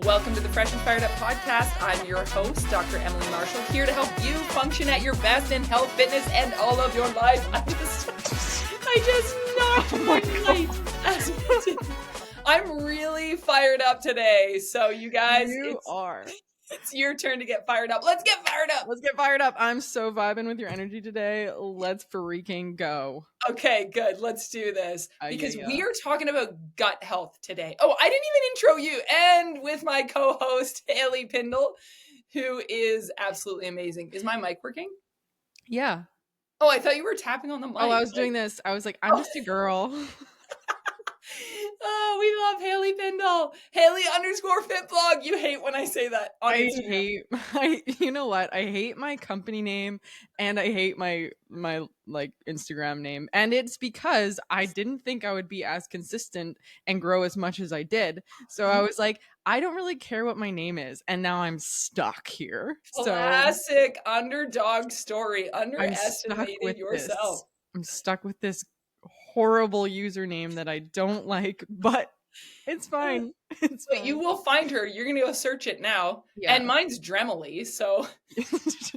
Welcome to the Fresh and Fired Up podcast. I'm your host, Dr. Emily Marshall, here to help you function at your best in health, fitness, and all of your life. I just knocked my light. I'm really fired up today. So you guys, it's your turn to get fired up. Let's get fired up. Let's get fired up. I'm so vibing with your energy today. Let's freaking go. Okay, good. Let's do this. Because we are talking about gut health today. Oh, I didn't even intro you. And with my co-host, Haley Pindle, who is absolutely amazing. Is my mic working? Yeah. Oh, I thought you were tapping on the mic. Oh, I was doing this. I was like, I'm just a girl. Oh, we love Haley Pindle. Haley_FitBlog. You hate when I say that on Instagram. You know what? I hate my company name and I hate my like Instagram name. And it's because I didn't think I would be as consistent and grow as much as I did. So I was like, I don't really care what my name is. And now I'm stuck here. Classic underdog story. Underestimated yourself. I'm stuck with this horrible username that I don't like, but it's fine. But you will find her. You're gonna go search it now. Yeah. And mine's Dremely, so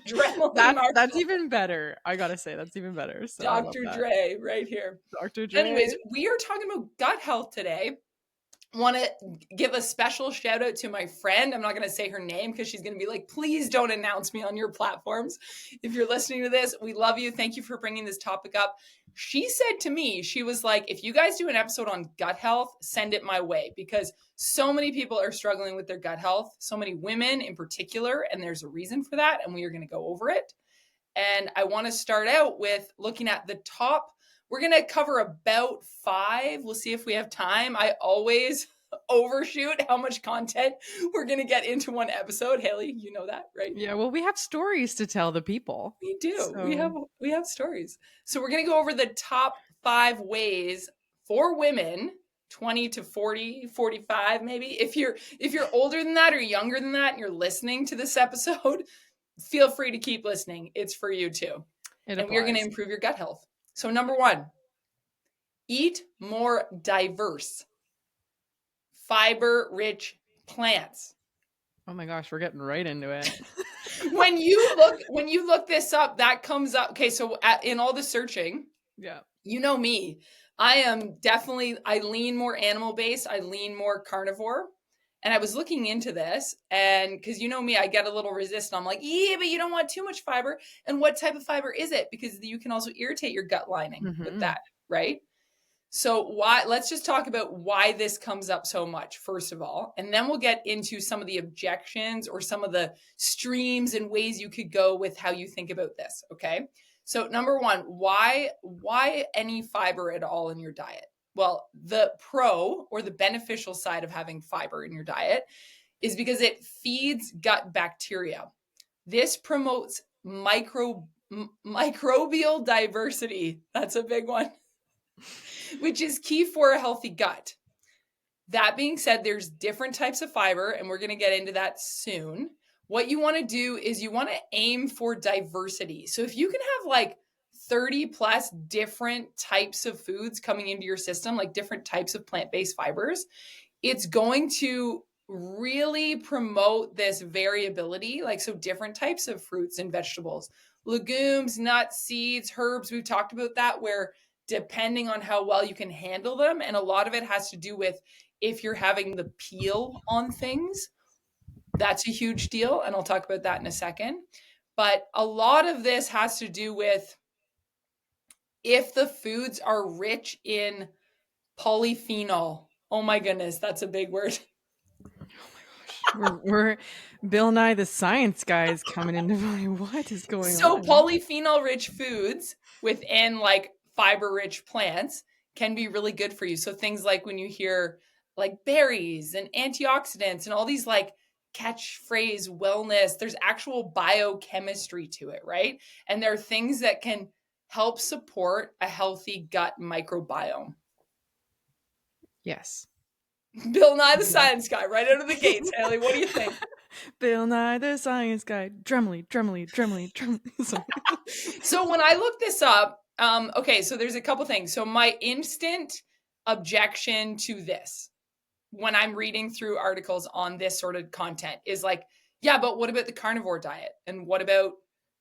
Dremely that's even better. I gotta say that's even better. So Dr. Dre right here. Dr. Dre. Anyways, we are talking about gut health today. Want to give a special shout out to my friend. I'm not going to say her name because she's going to be like, please don't announce me on your platforms. If you're listening to this, we love you. Thank you for bringing this topic up. She said to me, she was like, if you guys do an episode on gut health, send it my way, because so many people are struggling with their gut health. So many women in particular, and there's a reason for that. And we are going to go over it. And I want to start out with looking at the top. We're going to cover about 5. We'll see if we have time. I always overshoot how much content we're going to get into one episode. Haley, you know that, right? Yeah, well, we have stories to tell the people. We do. So. We have stories. So we're going to go over the top 5 ways for women, 20 to 40, 45 maybe. If you're older than that or younger than that and you're listening to this episode, feel free to keep listening. It's for you too. And we're going to improve your gut health. So number 1, eat more diverse, fiber-rich plants. Oh my gosh, we're getting right into it. When you look this up, that comes up. Okay, so in all the searching, you know me, I lean more animal-based. I lean more carnivore. And I was looking into this, and because you know me, I get a little resistant. I'm like, yeah, but you don't want too much fiber. And what type of fiber is it? Because you can also irritate your gut lining with that, right? So let's just talk about why this comes up so much, first of all. And then we'll get into some of the objections or some of the streams and ways you could go with how you think about this, okay? So number 1, why any fiber at all in your diet? Well, the pro or the beneficial side of having fiber in your diet is because it feeds gut bacteria. This promotes microbial diversity. That's a big one, which is key for a healthy gut. That being said, there's different types of fiber, and we're going to get into that soon. What you want to do is you want to aim for diversity. So if you can have like 30 plus different types of foods coming into your system, like different types of plant-based fibers, it's going to really promote this variability. Like, so different types of fruits and vegetables, legumes, nuts, seeds, herbs. We've talked about that, where depending on how well you can handle them. And a lot of it has to do with if you're having the peel on things, that's a huge deal. And I'll talk about that in a second. But a lot of this has to do with if the foods are rich in polyphenol. Oh my goodness, that's a big word. Oh my gosh. We're Bill Nye the Science Guy is coming into my, what is going on? So polyphenol rich foods within like fiber rich plants can be really good for you. So things like when you hear like berries and antioxidants and all these like catchphrase wellness, there's actual biochemistry to it, right? And there are things that can help support a healthy gut microbiome. Yes. Bill Nye the Science Guy, right out of the gates. Haley, what do you think? Bill Nye the Science Guy. Dremely. So when I looked this up, okay, so there's a couple things. So my instant objection to this when I'm reading through articles on this sort of content is like, yeah, but what about the carnivore diet? And what about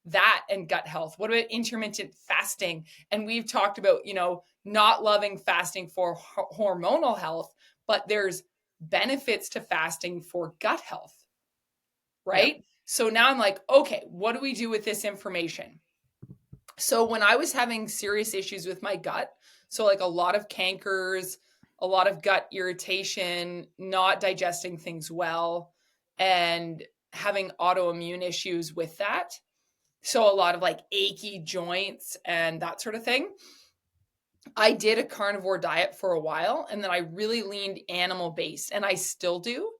that and gut health? What about intermittent fasting? And we've talked about, not loving fasting for hormonal health, but there's benefits to fasting for gut health, Yep. right? So now I'm like, okay, what do we do with this information? So when I was having serious issues with my gut, so like a lot of cankers, a lot of gut irritation, not digesting things well, and having autoimmune issues with that. So a lot of like achy joints and that sort of thing. I did a carnivore diet for a while and then I really leaned animal based and I still do.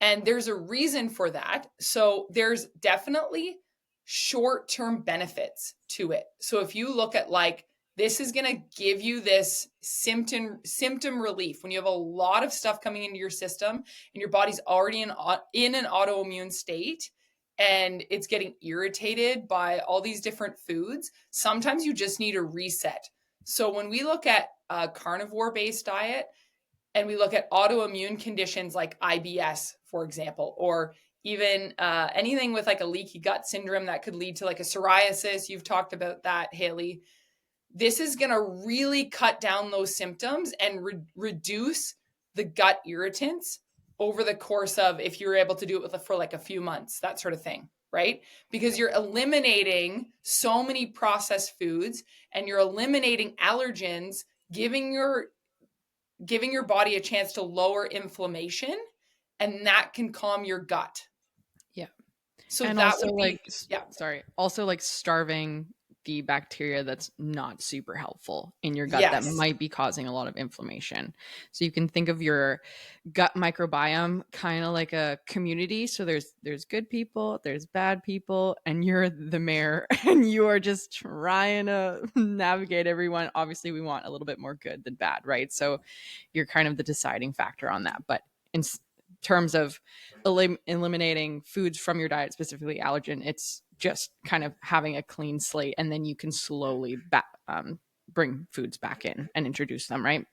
And there's a reason for that. So there's definitely short term benefits to it. So if you look at like, this is going to give you this symptom relief when you have a lot of stuff coming into your system and your body's already in an autoimmune state and it's getting irritated by all these different foods. Sometimes you just need a reset. So when we look at a carnivore based diet and we look at autoimmune conditions like IBS, for example, or even anything with like a leaky gut syndrome that could lead to like a psoriasis, you've talked about that, Haley. This is going to really cut down those symptoms and reduce the gut irritants over the course of, if you're able to do it for like a few months, that sort of thing, right? Because you're eliminating so many processed foods and you're eliminating allergens, giving your body a chance to lower inflammation, and that can calm your gut. Yeah. So And that also would like be, yeah. sorry, also like starving the bacteria that's not super helpful in your gut that Yes. might be causing a lot of inflammation. So you can think of your gut microbiome kind of like a community. So there's good people, there's bad people, and you're the mayor and you are just trying to navigate everyone. Obviously, we want a little bit more good than bad, right? So you're kind of the deciding factor on that. But in terms of eliminating foods from your diet, specifically allergen, it's just kind of having a clean slate, and then you can slowly bring foods back in and introduce them, right?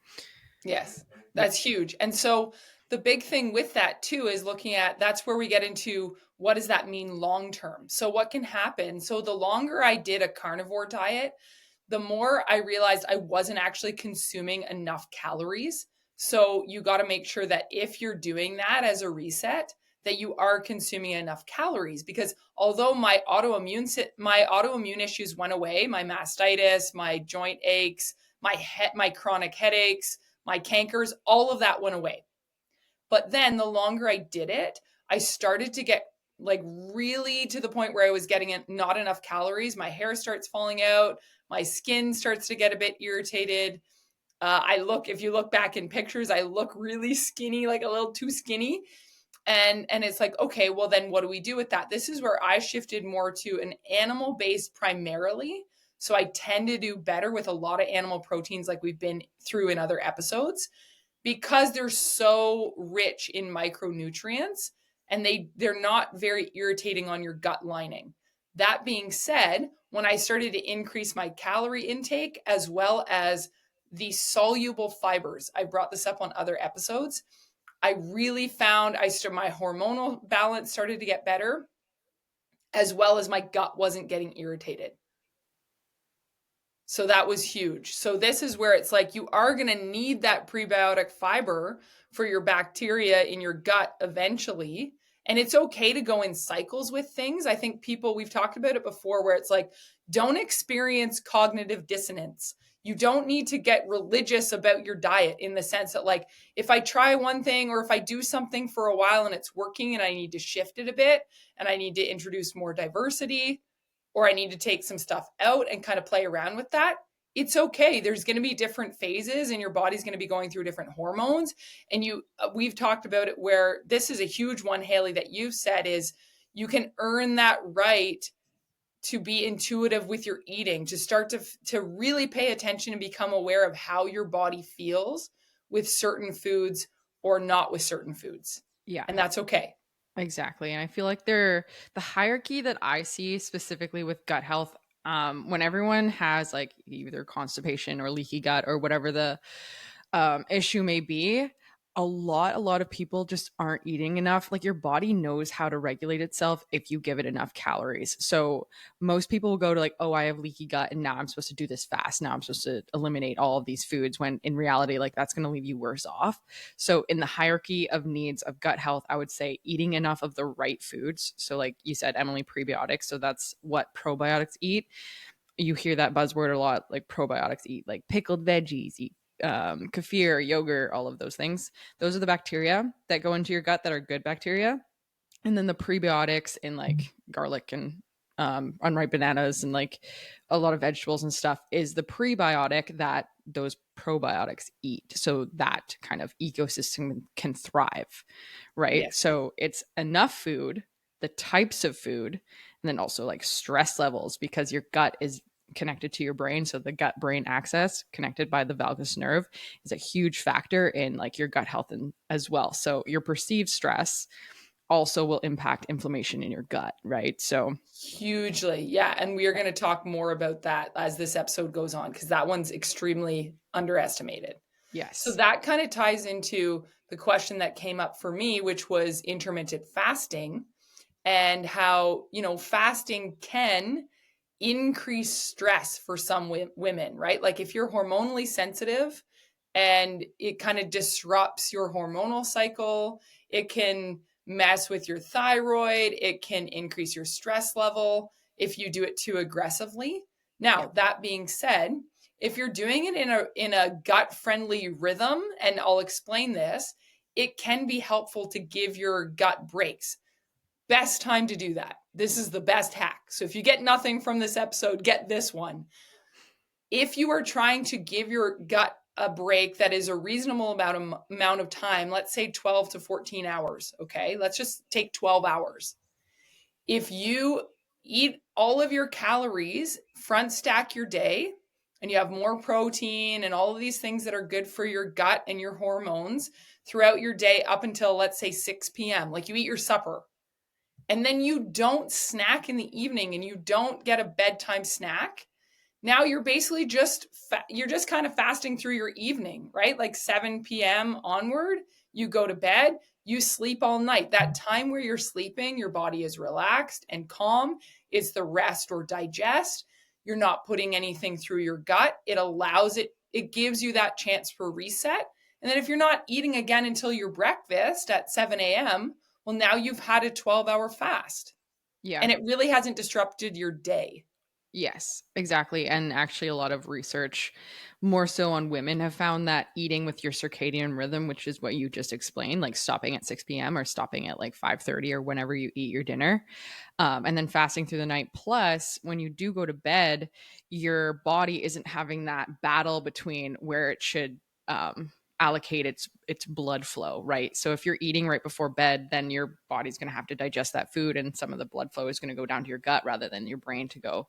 Yes, Yeah. that's huge. And so the big thing with that too is looking at, that's where we get into what does that mean long term? So what can happen? So the longer I did a carnivore diet, the more I realized I wasn't actually consuming enough calories. So you got to make sure that if you're doing that as a reset, that you are consuming enough calories, because although my autoimmune issues went away, my mastitis, my joint aches, my chronic headaches, my cankers, all of that went away. But then the longer I did it, I started to get like really to the point where I was getting not enough calories. My hair starts falling out. My skin starts to get a bit irritated. If you look back in pictures, I look really skinny, like a little too skinny. And it's like, okay, well then what do we do with that? This is where I shifted more to an animal based primarily. So I tend to do better with a lot of animal proteins like we've been through in other episodes, because they're so rich in micronutrients and they're not very irritating on your gut lining. That being said, when I started to increase my calorie intake as well as the soluble fibers, I brought this up on other episodes. I really found my hormonal balance started to get better, as well as my gut wasn't getting irritated. So that was huge. So this is where it's like you are going to need that prebiotic fiber for your bacteria in your gut eventually. And it's okay to go in cycles with things. I think we've talked about it before, where it's like, don't experience cognitive dissonance. You don't need to get religious about your diet, in the sense that, like, if I try one thing or if I do something for a while and it's working and I need to shift it a bit and I need to introduce more diversity, or I need to take some stuff out and kind of play around with that, it's okay. There's going to be different phases and your body's going to be going through different hormones. And we've talked about it, where this is a huge one, Haley, that you've said is you can earn that right to be intuitive with your eating, to start to really pay attention and become aware of how your body feels with certain foods or not with certain foods. Yeah. And that's okay. Exactly. And I feel like the hierarchy that I see specifically with gut health, when everyone has like either constipation or leaky gut or whatever the issue may be, a lot of people just aren't eating enough. Like your body knows how to regulate itself if you give it enough calories. So most people will go to like, oh, I have leaky gut and now I'm supposed to do this fast. Now I'm supposed to eliminate all of these foods, when in reality, like that's going to leave you worse off. So in the hierarchy of needs of gut health, I would say eating enough of the right foods. So like you said, Emily, prebiotics. So that's what probiotics eat. You hear that buzzword a lot, like probiotics eat like pickled veggies, eat kefir, yogurt, all of those things. Those are the bacteria that go into your gut that are good bacteria. And then the prebiotics in like garlic and unripe bananas and like a lot of vegetables and stuff is the prebiotic that those probiotics eat. So that kind of ecosystem can thrive, right? Yes. So it's enough food, the types of food, and then also like stress levels, because your gut is connected to your brain. So the gut brain axis connected by the valgus nerve is a huge factor in like your gut health and as well. So your perceived stress also will impact inflammation in your gut, right? So Hugely. Yeah. And we are going to talk more about that as this episode goes on, because that one's extremely underestimated. So yes. that kind of ties into the question that came up for me, which was intermittent fasting, and how, fasting can increase stress for some women, right? Like if you're hormonally sensitive and it kind of disrupts your hormonal cycle, it can mess with your thyroid, it can increase your stress level if you do it too aggressively. Yeah. Now, that being said, if you're doing it in a gut friendly rhythm, and I'll explain this, it can be helpful to give your gut breaks. Best time to do that. This is the best hack. So if you get nothing from this episode, get this one. If you are trying to give your gut a break that is a reasonable amount of time, let's say 12 to 14 hours, okay? Let's just take 12 hours. If you eat all of your calories, front stack your day, and you have more protein and all of these things that are good for your gut and your hormones throughout your day up until, let's say, 6 p.m., like you eat your supper, and then you don't snack in the evening and you don't get a bedtime snack, now you're basically you're just kind of fasting through your evening, right? Like 7 p.m. onward, you go to bed, you sleep all night. That time where you're sleeping, your body is relaxed and calm. It's the rest or digest. You're not putting anything through your gut. It gives you that chance for reset. And then if you're not eating again until your breakfast at 7 a.m., well, now you've had a 12-hour fast Yeah. and it really hasn't disrupted your day. Yes, exactly. And actually, a lot of research, more so on women, have found that eating with your circadian rhythm, which is what you just explained, like stopping at 6 p.m. or stopping at like 5:30 or whenever you eat your dinner, and then fasting through the night. Plus, when you do go to bed, your body isn't having that battle between where it should allocate its blood flow, right? So if you're eating right before bed, then your body's going to have to digest that food, and some of the blood flow is going to go down to your gut rather than your brain to go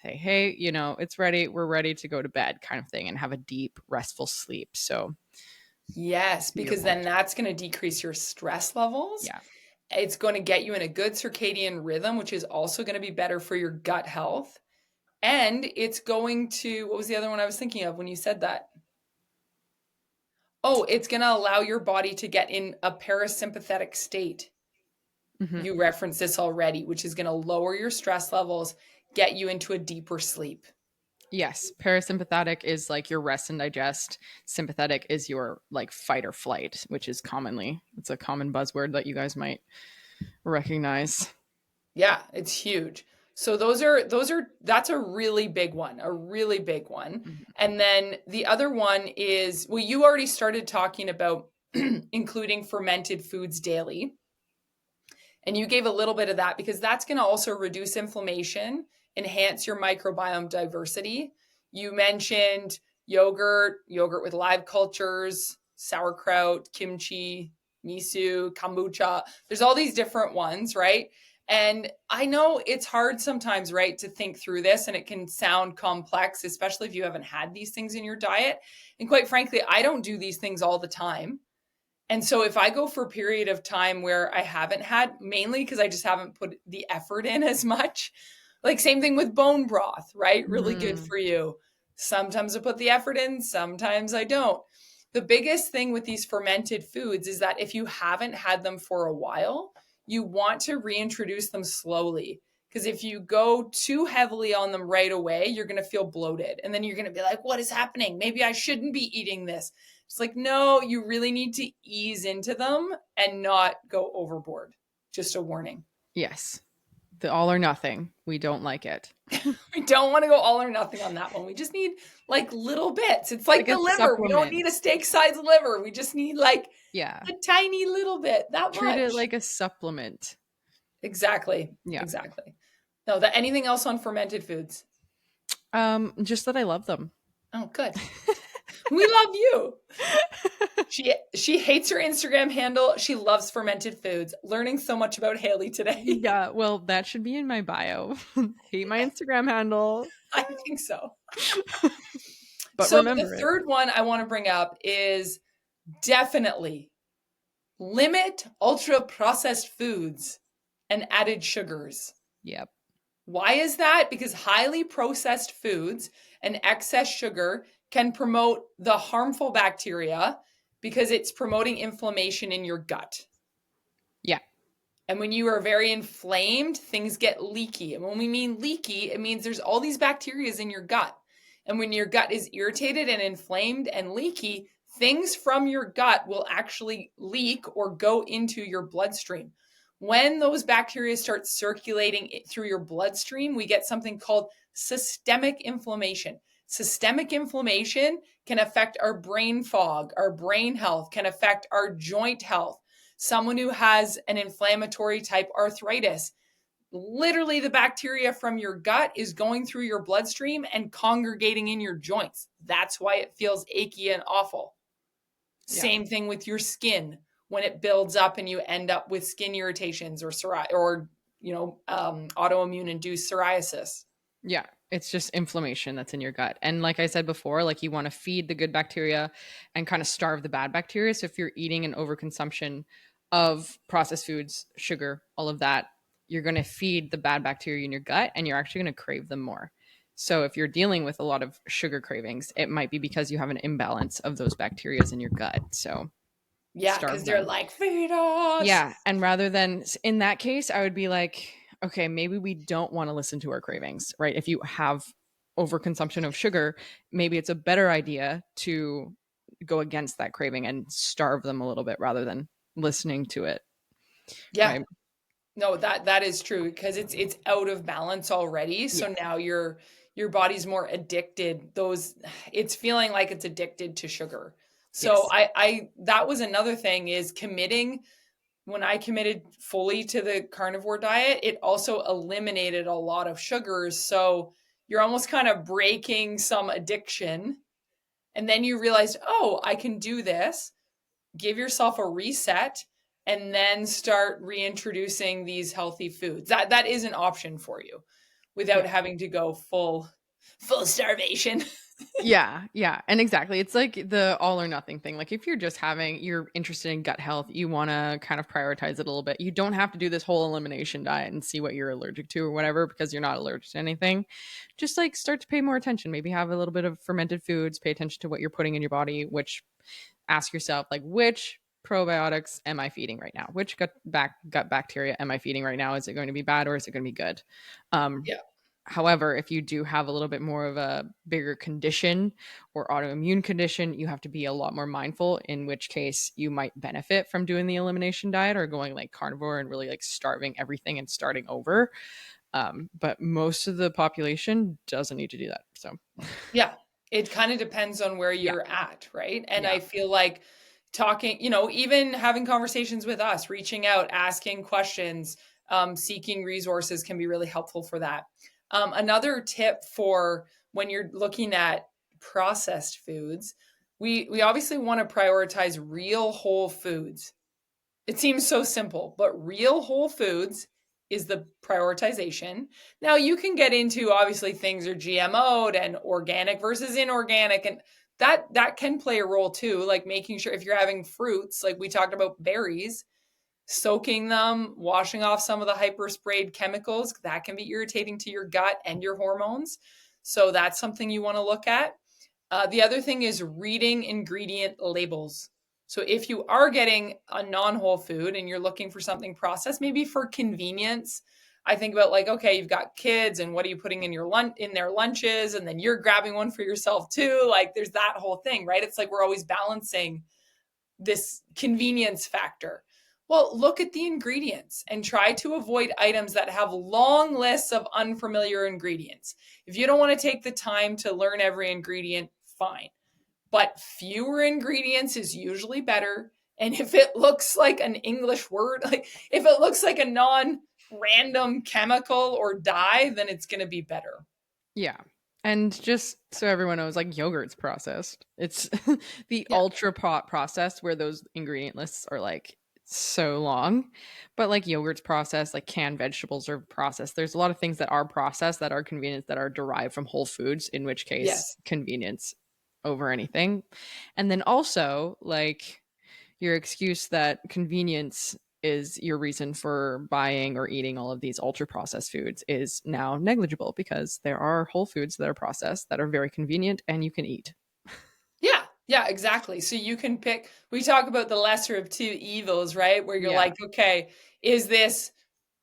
say, hey, it's ready, we're ready to go to bed, kind of thing, and have a deep restful sleep. So Yes, to your because then point. that's going to decrease your stress levels. Yeah. It's going to get you in a good circadian rhythm, which is also going to be better for your gut health. And it's going to, what was the other one I was thinking of when you said that? Oh, it's going to allow your body to get in a parasympathetic state. Hmm. You referenced this already, which is going to lower your stress levels, get you into a deeper sleep. Yes, parasympathetic is like your rest and digest. Sympathetic is your like fight or flight, which is it's a common buzzword that you guys might recognize. Yeah, it's huge. So that's a really big one, a really big one. Mhm. And then the other one is, well, you already started talking about including fermented foods daily. And you gave a little bit of that because that's going to also reduce inflammation, enhance your microbiome diversity. You mentioned yogurt with live cultures, sauerkraut, kimchi, miso, kombucha. There's all these different ones, right? And I know it's hard sometimes, right, to think through this, and it can sound complex, especially if you haven't had these things in your diet. And quite frankly, I don't do these things all the time. And so if I go for a period of time where I haven't had, mainly because I just haven't put the effort in as much, like same thing with bone broth, right? Really good Mm. for you. Sometimes I put the effort in, sometimes I don't. The biggest thing with these fermented foods is that if you haven't had them for a while, you want to reintroduce them slowly. Because if you go too heavily on them right away, you're going to feel bloated. And then you're going to be like, what is happening? Maybe I shouldn't be eating this. It's like, no, you really need to ease into them and not go overboard. Just a warning. Yes. The all or nothing. We don't like it. We don't want to go all or nothing on that one. We just need like little bits. It's like Like the a liver. We don't supplement. need a steak size liver. We just need like Yeah. a tiny little bit, that Treat much. it like a supplement. Exactly. Yeah. Exactly. No, that anything else on fermented foods? Just that I love them. Oh, good. We love you. She hates her Instagram handle. She loves fermented foods. Learning so much about Haley today. Yeah, well, that should be in my bio. Hate my Instagram handle. I think so. But So remember the it. third one I want to bring up is definitely limit ultra processed foods and added sugars. Yep. Why is that? Because highly processed foods and excess sugar can promote the harmful bacteria because it's promoting inflammation in your gut. Yeah. And when you are very inflamed, things get leaky. And when we mean leaky, it means there's all these bacteria in your gut. And when your gut is irritated and inflamed and leaky, things from your gut will actually leak or go into your bloodstream. When those bacteria start circulating through your bloodstream, we get something called systemic inflammation. Systemic inflammation can affect our brain fog, our brain health, can affect our joint health. Someone who has an inflammatory type arthritis, literally the bacteria from your gut is going through your bloodstream and congregating in your joints. That's why it feels achy and awful. Yeah. Same thing with your skin when it builds up and you end up with skin irritations or autoimmune induced psoriasis. Yeah. It's just inflammation that's in your gut. And like I said before, like you want to feed the good bacteria and kind of starve the bad bacteria. So if you're eating an overconsumption of processed foods, sugar, all of that, you're going to feed the bad bacteria in your gut and you're actually going to crave them more. So if you're dealing with a lot of sugar cravings, it might be because you have an imbalance of those bacteria in your gut. So yeah, because they're like, feed us. Yeah. And rather than in that case, I would be like, okay, maybe we don't want to listen to our cravings, right? If you have overconsumption of sugar, maybe it's a better idea to go against that craving and starve them a little bit rather than listening to it. Yeah. Right? No, that is true because it's out of balance already. So Yeah. now your body's more addicted. It's feeling like it's addicted to sugar. So Yes. I that was another thing is committing. When I committed fully to the carnivore diet, it also eliminated a lot of sugars. So you're almost kind of breaking some addiction. And then you realize, oh, I can do this. Give yourself a reset and then start reintroducing these healthy foods. That is an option for you without Yeah. having to go full starvation. Yeah. And exactly. It's like the all or nothing thing. Like if you're interested in gut health, you want to kind of prioritize it a little bit. You don't have to do this whole elimination diet and see what you're allergic to or whatever because you're not allergic to anything. Just like start to pay more attention. Maybe have a little bit of fermented foods, pay attention to what you're putting in your body, which ask yourself like which probiotics am I feeding right now? Which gut bacteria am I feeding right now? Is it going to be bad or is it going to be good? Yeah. However, if you do have a little bit more of a bigger condition or autoimmune condition, you have to be a lot more mindful, in which case you might benefit from doing the elimination diet or going like carnivore and really like starving everything and starting over. But most of the population doesn't need to do that. So, Yeah. It kind of depends on where yeah. you're at, right? And Yeah. I feel like talking, even having conversations with us, reaching out, asking questions, seeking resources can be really helpful for that. Another tip for when you're looking at processed foods, we obviously want to prioritize real whole foods. It seems so simple, but real whole foods is the prioritization. Now you can get into obviously things are GMO'd and organic versus inorganic, and that can play a role too, like making sure if you're having fruits, like we talked about berries, soaking them, washing off some of the hyper sprayed chemicals, that can be irritating to your gut and your hormones. So that's something you want to look at. The other thing is reading ingredient labels. So if you are getting a non-whole food and you're looking for something processed, maybe for convenience, I think about like, okay, you've got kids and what are you putting in your lunch in their lunches, and then you're grabbing one for yourself too. Like there's that whole thing, right? It's like we're always balancing this convenience factor. Well, look at the ingredients and try to avoid items that have long lists of unfamiliar ingredients. If you don't want to take the time to learn every ingredient, fine. But fewer ingredients is usually better. And if it looks like an English word, like if it looks like a non random chemical or dye, then it's going to be better. Yeah. And just so everyone knows, like yogurt's processed. It's the Yeah. ultra pot processed where those ingredient lists are like so long. But like yogurt's processed, like canned vegetables are processed. There's a lot of things that are processed that are convenient that are derived from whole foods, in which case Yes. convenience over anything. And then also like your excuse that convenience is your reason for buying or eating all of these ultra processed foods is now negligible because there are whole foods that are processed that are very convenient and you can eat. Yeah. Yeah, exactly. So you can pick, we talk about the lesser of two evils, right? Where you're Yeah. like, okay, is this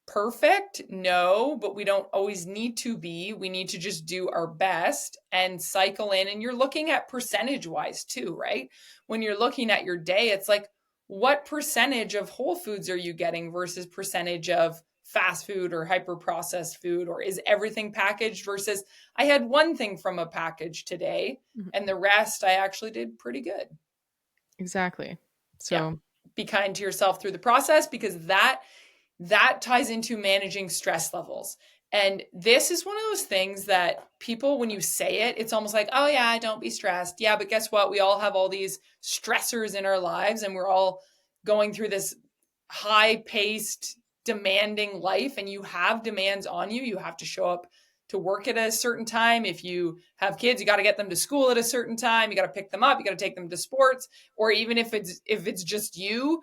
perfect? No, but we don't always need to be. We need to just do our best and cycle in. And you're looking at percentage wise too, right? When you're looking at your day, it's like, what percentage of whole foods are you getting versus percentage of fast food or hyper processed food? Or is everything packaged versus I had one thing from a package today Mhm. and the rest I actually did pretty good. Exactly. Yeah. So, Be kind to yourself through the process because that ties into managing stress levels. And this is one of those things that people, when you say it, it's almost like, oh, yeah, don't be stressed. Yeah, but guess what? We all have all these stressors in our lives, and we're all going through this high paced, demanding life, and you have demands on you. You have to show up to work at a certain time. If you have kids, you got to get them to school at a certain time. You got to pick them up. You got to take them to sports. Or even if it's just you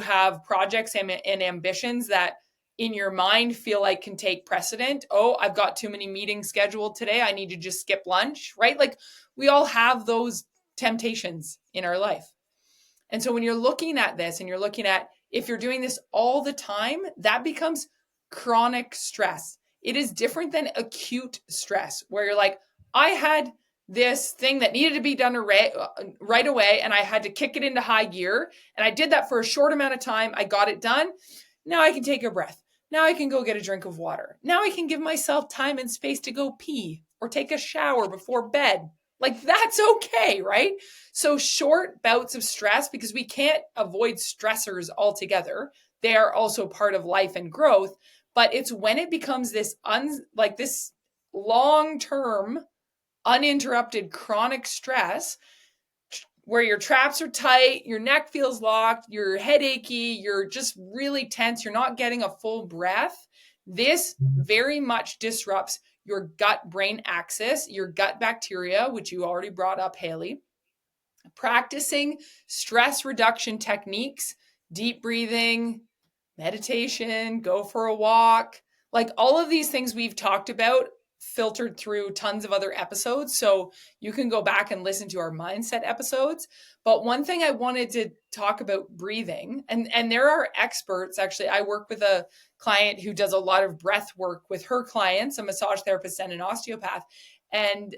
have projects and ambitions that in your mind feel like can take precedent. Oh, I've got too many meetings scheduled today. I need to just skip lunch, right? Like we all have those temptations in our life. And so when you're looking at this and you're looking at if you're doing this all the time, that becomes chronic stress. It is different than acute stress where you're like, I had this thing that needed to be done right away and I had to kick it into high gear. And I did that for a short amount of time. I got it done. Now I can take a breath. Now I can go get a drink of water. Now I can give myself time and space to go pee or take a shower before bed. Like that's okay, right? So short bouts of stress, because we can't avoid stressors altogether. They are also part of life and growth, but it's when it becomes this long-term uninterrupted chronic stress where your traps are tight, your neck feels locked, you're headachy, you're just really tense, you're not getting a full breath. This very much disrupts your gut brain axis, your gut bacteria, which you already brought up, Haley. Practicing stress reduction techniques, deep breathing, meditation, go for a walk, like all of these things we've talked about filtered through tons of other episodes. So you can go back and listen to our mindset episodes. But one thing I wanted to talk about breathing, and there are experts. Actually, I work with a client who does a lot of breath work with her clients, a massage therapist and an osteopath. And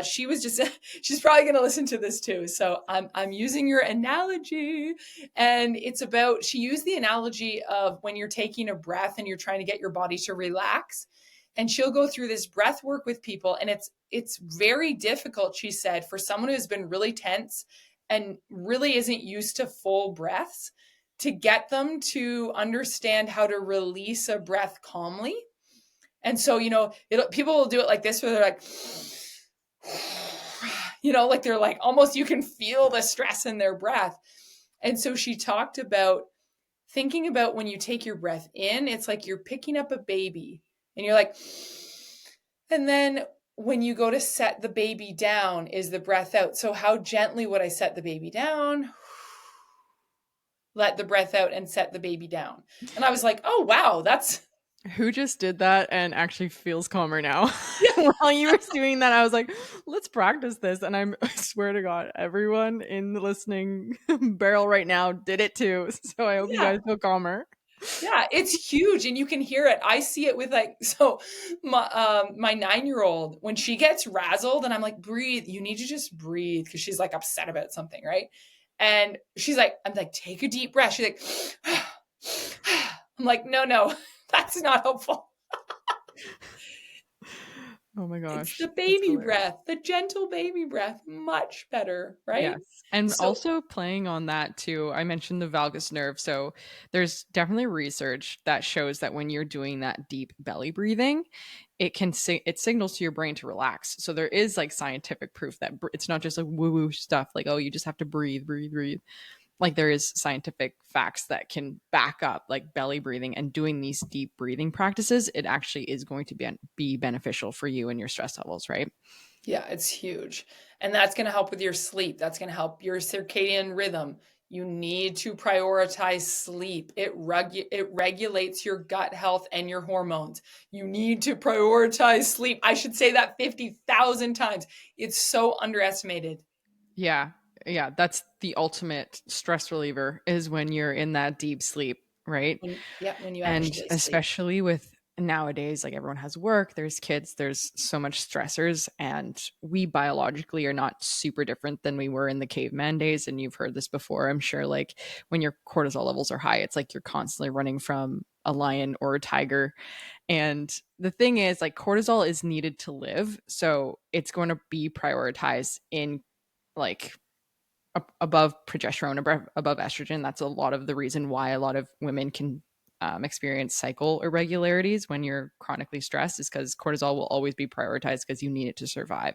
she was just, she's probably going to listen to this too. So I'm using your analogy. And it's about, she used the analogy of when you're taking a breath and you're trying to get your body to relax. And she'll go through this breath work with people. And it's very difficult, she said, for someone who's been really tense and really isn't used to full breaths to get them to understand how to release a breath calmly. And so, people will do it like this, where they're like, like they're like, almost you can feel the stress in their breath. And so she talked about thinking about when you take your breath in, it's like you're picking up a baby and you're like, and then when you go to set the baby down is the breath out. So how gently would I set the baby down? Let the breath out and set the baby down. And I was like, oh, wow, that's Who just did that and actually feels calmer now? Yeah. While you were doing that, I was like, let's practice this. And I swear to God, everyone in the listening barrel right now did it too. So I hope you Yeah. guys feel calmer. Yeah, it's huge and you can hear it. I see it with like so my 9-year-old when she gets razzled and I'm like breathe, you need to just breathe because she's like upset about something, right? And she's like I'm like take a deep breath. She's like I'm like no, that's not helpful. Oh my It's gosh, the that's baby hilarious. breath, the gentle baby breath, much better, right? Yes. And So also playing on that too, I mentioned the valgus nerve. So there's definitely research that shows that when you're doing that deep belly breathing, it signals to your brain to relax. So there is like scientific proof that it's not just like woo woo stuff like, oh, you just have to breathe, breathe, breathe. Like there is scientific facts that can back up like belly breathing, and doing these deep breathing practices, it actually is going to be beneficial for you and your stress levels, right? yeah, it's huge. And that's going to help with your sleep. That's going to help your circadian rhythm. You need to prioritize sleep. It regulates your gut health and your hormones. You need to prioritize sleep. I should say that 50,000 times. It's so underestimated. Yeah. Yeah, that's the ultimate stress reliever is when you're in that deep sleep, right? When you And actually sleep. especially with nowadays, like everyone has work, there's kids, there's so much stressors, and we biologically are not super different than we were in the caveman days. And you've heard this before, I'm sure, like when your cortisol levels are high, it's like you're constantly running from a lion or a tiger. And the thing is, like, cortisol is needed to live. So it's going to be prioritized in like above progesterone, above estrogen. That's a lot of the reason why a lot of women can experience cycle irregularities when you're chronically stressed, is because cortisol will always be prioritized because you need it to survive.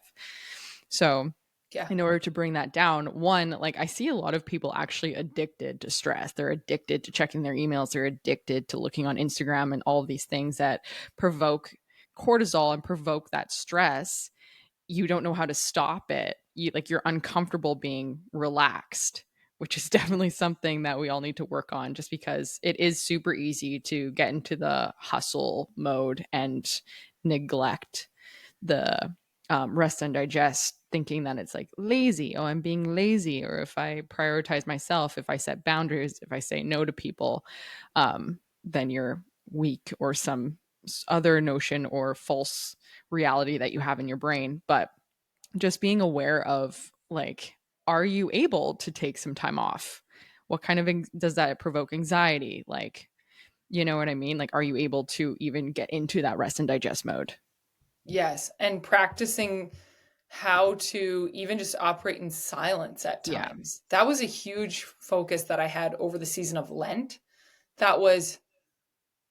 So, Yeah. in order to bring that down, one, like I see a lot of people actually addicted to stress. They're addicted to checking their emails. They're addicted to looking on Instagram and all of these things that provoke cortisol and provoke that stress. You don't know how to stop it. You're uncomfortable being relaxed, which is definitely something that we all need to work on, just because it is super easy to get into the hustle mode and neglect the rest and digest, thinking that it's like lazy. Oh, I'm being lazy. Or if I prioritize myself, if I set boundaries, if I say no to people, then you're weak, or some other notion or false reality that you have in your brain. But just being aware of, like, are you able to take some time off? What kind of does that provoke anxiety? Like, you know what I mean? Like, are you able to even get into that rest and digest mode? Yes. And practicing how to even just operate in silence at Yeah. times. That was a huge focus that I had over the season of Lent. That was,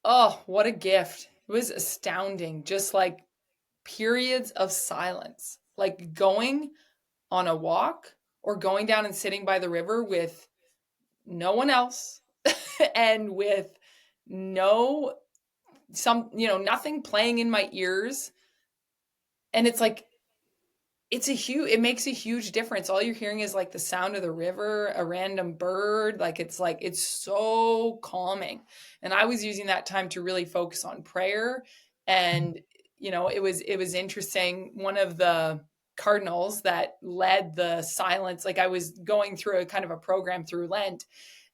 oh, what a gift. It was astounding. Just like periods of silence, like going on a walk or going down and sitting by the river with no one else and with no, nothing playing in my ears. And it's like, it makes a huge difference. All you're hearing is like the sound of the river, a random bird. Like it's so calming. And I was using that time to really focus on prayer. And it was interesting. One of the cardinals that led the silence, like I was going through a kind of a program through Lent,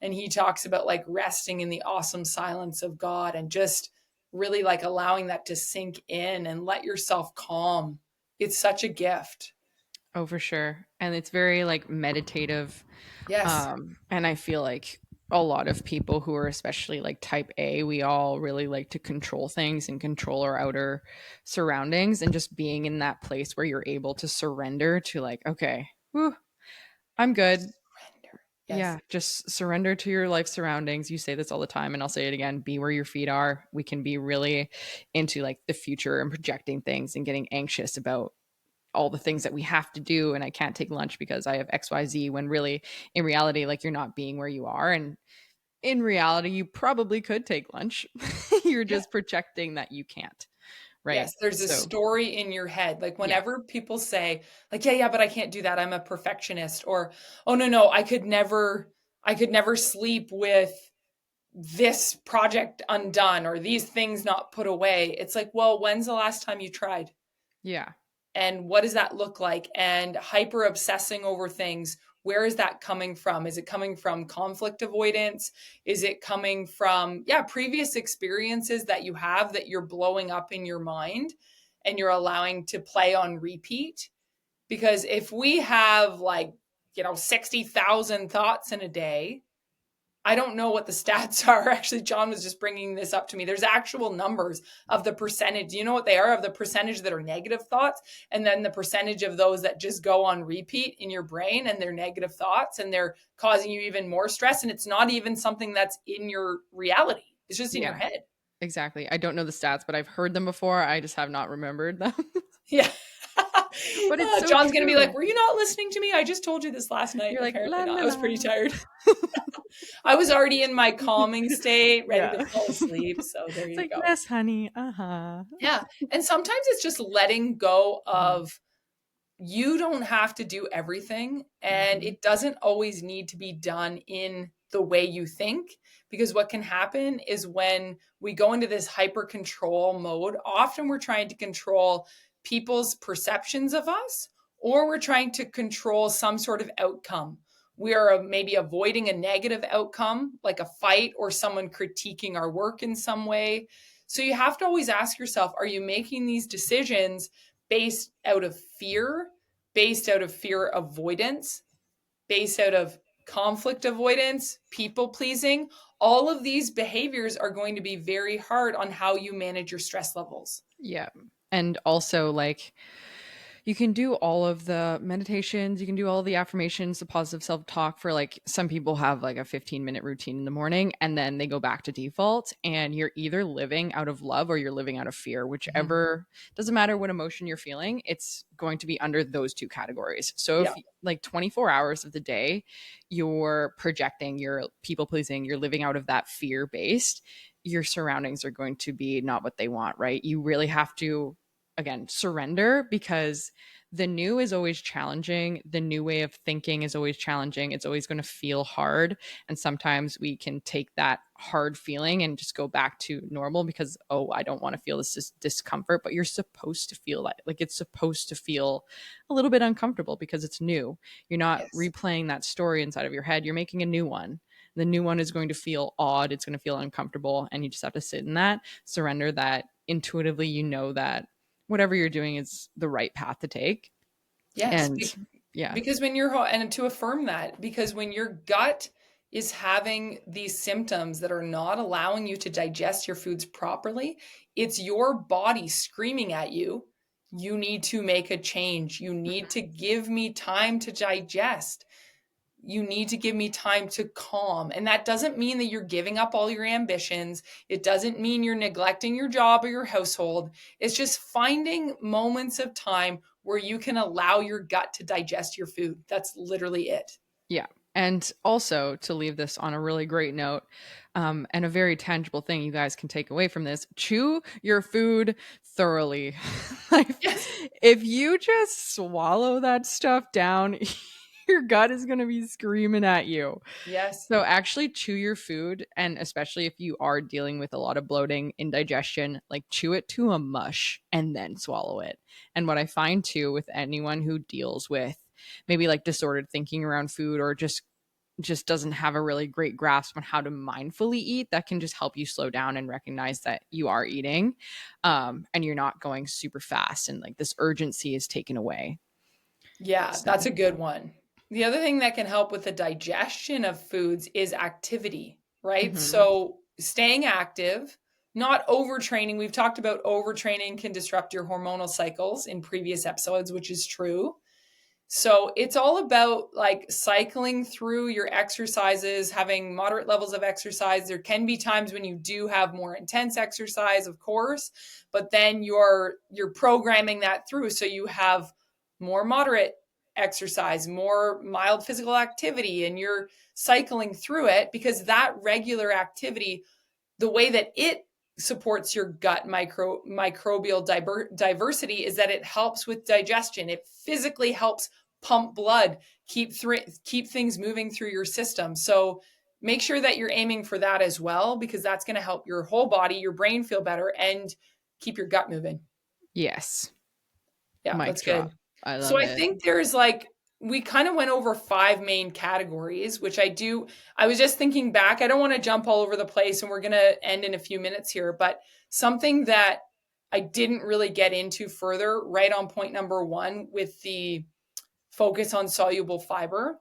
and he talks about like resting in the awesome silence of God and just really like allowing that to sink in and let yourself calm. It's such a gift. Oh, for sure. And it's very like meditative. Yes. And I feel like a lot of people who are especially like type A, we all really like to control things and control our outer surroundings, and just being in that place where you're able to surrender to, like, okay, whew, I'm good. Surrender. Yes. Yeah, just surrender to your life surroundings. You say this all the time, and I'll say it again: be where your feet are. We can be really into like the future and projecting things and getting anxious about all the things that we have to do. And I can't take lunch because I have XYZ, when really, in reality, like, you're not being where you are. And in reality, you probably could take lunch. You're Yeah. just projecting that you can't. Right. Yes. There's a So, story in your head. Like yeah. whenever people say, like, yeah, but I can't do that. I'm a perfectionist. Or, oh no, I could never sleep with this project undone or these things not put away. It's like, well, when's the last time you tried? Yeah. And what does that look like? And hyper obsessing over things, where is that coming from? Is it coming from conflict avoidance? Is it coming from, previous experiences that you have that you're blowing up in your mind and you're allowing to play on repeat? Because if we have 60,000 thoughts in a day, I don't know what the stats are. Actually, John was just bringing this up to me. There's actual numbers of the percentage. Do you know what they are? Of the percentage that are negative thoughts, and then the percentage of those that just go on repeat in your brain and they're negative thoughts and they're causing you even more stress. And it's not even something that's in your reality. It's just in your Yeah. head. Exactly. I don't know the stats, but I've heard them before. I just have not remembered them. Yeah. But it's so John's going to be like, true. were you not listening to me? I just told you this last night. You're like, Apparently la not. la I was pretty la. tired. I was already in my calming state, ready Yeah. to fall asleep. So there It's you like, go. yes, honey. Uh-huh. Yeah. And sometimes it's just letting go Mhm. of, you don't have to do everything, and Mhm. it doesn't always need to be done in the way you think, because what can happen is when we go into this hyper control mode, often we're trying to control people's perceptions of us, or we're trying to control some sort of outcome. We are maybe avoiding a negative outcome like a fight or someone critiquing our work in some way. So you have to always ask yourself, are you making these decisions based out of fear, based out of fear avoidance, based out of conflict avoidance, people pleasing? All of these behaviors are going to be very hard on how you manage your stress levels. Yeah. And also, like, you can do all of the meditations, you can do all the affirmations, the positive self-talk for, like, some people have like a 15-minute routine in the morning and then they go back to default, and you're either living out of love or you're living out of fear. Mhm. Whichever, doesn't matter what emotion you're feeling, it's going to be under those two categories. So if Yeah. like 24 hours of the day you're projecting, you're people pleasing, you're living out of that fear based, your surroundings are going to be not what they want, right? You really have to, again, surrender, because the new is always challenging. The new way of thinking is always challenging. It's always going to feel hard. And sometimes we can take that hard feeling and just go back to normal because, oh, I don't want to feel this discomfort. But you're supposed to feel that. Like, it's supposed to feel a little bit uncomfortable because it's new. You're not Yes. replaying that story inside of your head. You're making a new one. The new one is going to feel odd. It's going to feel uncomfortable. And you just have to sit in that, surrender that. Intuitively, you know that whatever you're doing is the right path to take. Yes. And yeah. Because when you're, and to affirm that, because when your gut is having these symptoms that are not allowing you to digest your foods properly, it's your body screaming at you, you need to make a change. You need to give me time to digest. You need to give me time to calm. And that doesn't mean that you're giving up all your ambitions. It doesn't mean you're neglecting your job or your household. It's just finding moments of time where you can allow your gut to digest your food. That's literally it. Yeah. And also, to leave this on a really great note, and a very tangible thing you guys can take away from this: chew your food thoroughly. Like, Yes. if you just swallow that stuff down, your gut is going to be screaming at you. Yes. So actually chew your food, and especially if you are dealing with a lot of bloating, indigestion, like, chew it to a mush and then swallow it. And what I find too with anyone who deals with maybe like disordered thinking around food, or just doesn't have a really great grasp on how to mindfully eat, that can just help you slow down and recognize that you are eating, and you're not going super fast, and like this urgency is taken away. Yeah, So that's a good one. The other thing that can help with the digestion of foods is activity, right? mhm. So staying active, not overtraining. We've talked about overtraining can disrupt your hormonal cycles in previous episodes, which is true. So it's all about like cycling through your exercises, having moderate levels of exercise. There can be times when you do have more intense exercise, of course, but then you're programming that through so you have more moderate exercise, more mild physical activity, and you're cycling through it, because that regular activity, the way that it supports your gut microbial diversity is that it helps with digestion. It physically helps pump blood, keep things moving through your system. So make sure that you're aiming for that as well, because that's going to help your whole body, your brain feel better and keep your gut moving. Yes. Yeah, Mic that's drop. good. I So love I it. think there's like, we kind of went over 5 main categories, which I was just thinking back. I don't want to jump all over the place and we're going to end in a few minutes here, but something that I didn't really get into further, right on point number 1 with the focus on soluble fiber.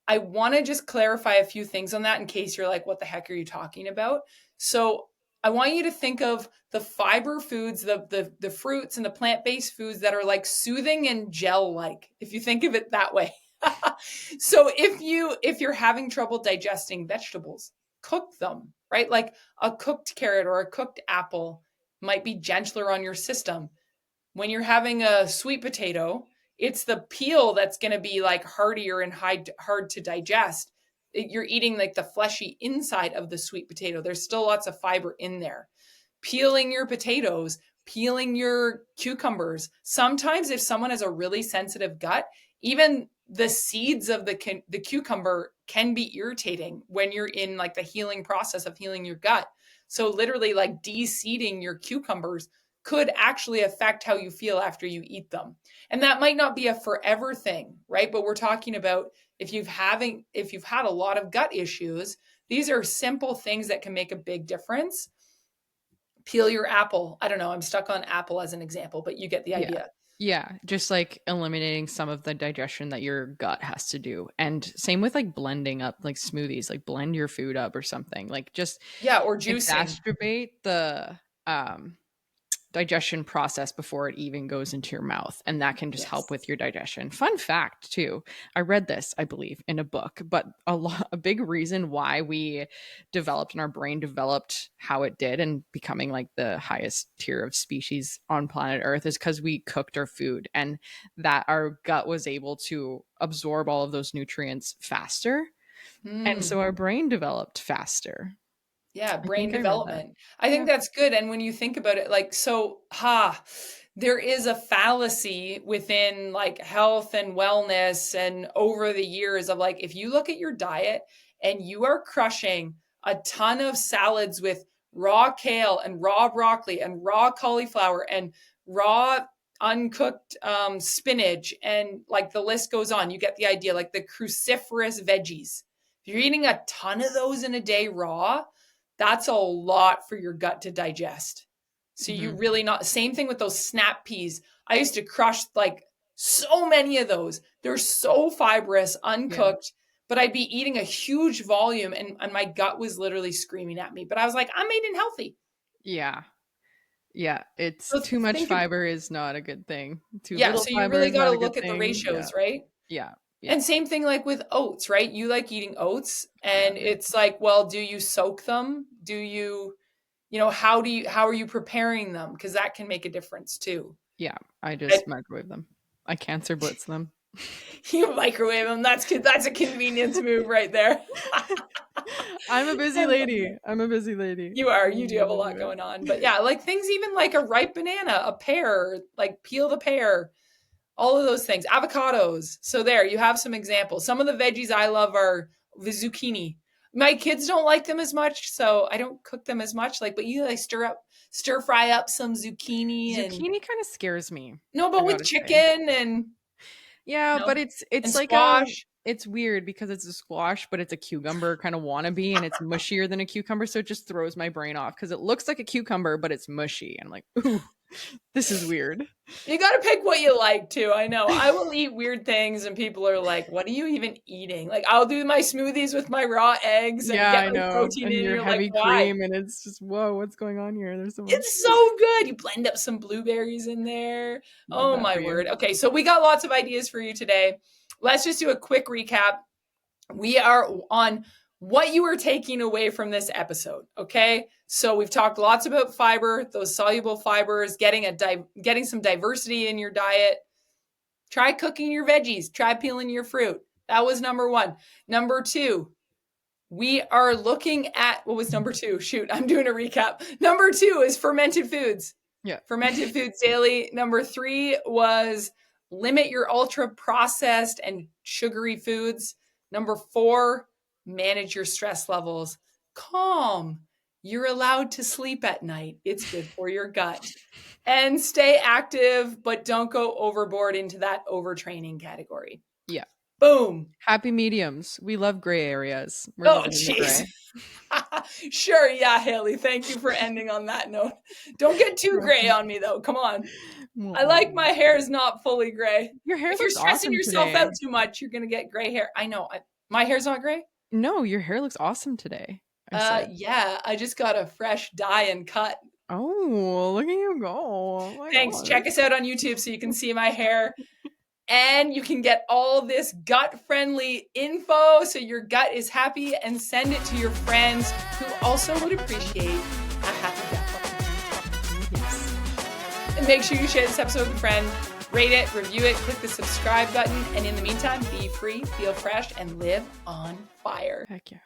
I want to just clarify a few things on that in case you're like, what the heck are you talking about? So I want you to think of the fiber foods, the fruits and the plant-based foods that are like soothing and gel-like, if you think of it that way. So if you're having trouble digesting vegetables, cook them, right? Like a cooked carrot or a cooked apple might be gentler on your system. When you're having a sweet potato, it's the peel that's going to be like hardier and hard to digest. You're eating like the fleshy inside of the sweet potato. There's still lots of fiber in there. Peeling your potatoes, peeling your cucumbers. Sometimes if someone has a really sensitive gut, even the seeds of the cucumber can be irritating when you're in like the healing process of healing your gut. So literally like de-seeding your cucumbers could actually affect how you feel after you eat them. And that might not be a forever thing, right? But we're talking about if you've had a lot of gut issues, these are simple things that can make a big difference. Peel your apple. I don't know, I'm stuck on apple as an example, but you get the Yeah. idea. Yeah, just like eliminating some of the digestion that your gut has to do. And same with like blending up like smoothies, like blend your food up or something. Like just Yeah, or juicing. exacerbate the digestion process before it even goes into your mouth, and that can just help Yes. with your digestion. Fun fact too, I read this, I believe, in a book, but a big reason why we developed and our brain developed how it did and becoming like the highest tier of species on planet Earth is because we cooked our food, and that our gut was able to absorb all of those nutrients faster, and Hmm. so our brain developed faster. Yeah, I brain think I read that. development. I think Yeah. that's good. And when you think about it, like, so, there is a fallacy within like health and wellness and over the years of like, if you look at your diet and you are crushing a ton of salads with raw kale and raw broccoli and raw cauliflower and raw uncooked spinach, and like the list goes on, you get the idea, like the cruciferous veggies. If you're eating a ton of those in a day raw, that's a lot for your gut to digest. So you Hmm. really not, same thing with those snap peas. I used to crush like so many of those. They're so fibrous, Yeah. uncooked, but I'd be eating a huge volume and my gut was literally screaming at me. But I was like, I'm eating healthy. Yeah. Yeah, it's So too much think, fiber is not a good thing. Too yeah, little so you fiber really is got not to a good look at the thing. Yeah. ratios, right? Yeah. Yeah. And same thing like with oats, right? You like eating oats I and love it. it's like, well, do you soak them? Do you know, how are you preparing them? Because that can make a difference too. Yeah, I But just microwave them. I cancer blitz them. you microwave them. That's a convenience move right there. I'm a busy I love that. lady. I'm a busy lady. You are. I'm You do have a gonna lot do it. going on. But yeah, like things even like a ripe banana, a pear, like peel the pear, all of those things, avocados. So there, you have some examples. Some of the veggies I love are the zucchini. My kids don't like them as much, so I don't cook them as much. Like, but you like stir fry up some zucchini and Zucchini kind of scares me. no, I but with gotta say. chicken and Yeah, you know but and it's like a squash. it's weird because it's a squash, but it's a cucumber kind of wannabe, and it's mushier than a cucumber, so it just throws my brain off because it looks like a cucumber, but it's mushy. I'm like, ooh, this is weird. You got to pick what you like too. I know. I will eat weird things and people are like, "What are you even eating?" Like I'll do my smoothies with my raw eggs and Yeah, get I my know. protein And in and your you're like, heavy "Why?" cream, and it's just whoa, what's going on here? There's so much. It's so good. You blend up some blueberries in there. Love Oh that my for you. word. Okay, so we got lots of ideas for you today. Let's just do a quick recap. We are on what you are taking away from this episode. Okay. So we've talked lots about fiber, those soluble fibers, getting some diversity in your diet. Try cooking your veggies, try peeling your fruit. That was number one. Number two, we are looking at what was number two? Shoot, I'm doing a recap. Number two is fermented foods. Yeah. Fermented foods daily. Number three was limit your ultra processed and sugary foods. Number four, manage your stress levels, calm. You're allowed to sleep at night. It's good for your gut. And stay active, but don't go overboard into that overtraining category. Yeah. Boom. Happy mediums. We love gray areas. We're Oh, living in the jeez. gray. Sure. Yeah, Haley. Thank you for ending on that note. Don't get too gray on me, though. Come on. I like my hair is not fully gray. Your hair If you're looks stressing awesome yourself today. out too much, you're going to get gray hair. I know. My hair's not gray? No, your hair looks awesome today. I said. Yeah. I just got a fresh dye and cut. Oh, look at you go. Oh my Thanks. God. Check us out on YouTube so you can see my hair. And you can get all this gut-friendly info so your gut is happy, and send it to your friends who also would appreciate a happy gut. Yes. And make sure you share this episode with a friend, rate it, review it, click the subscribe button, and in the meantime, be free, feel fresh, and live on fire. Heck yeah.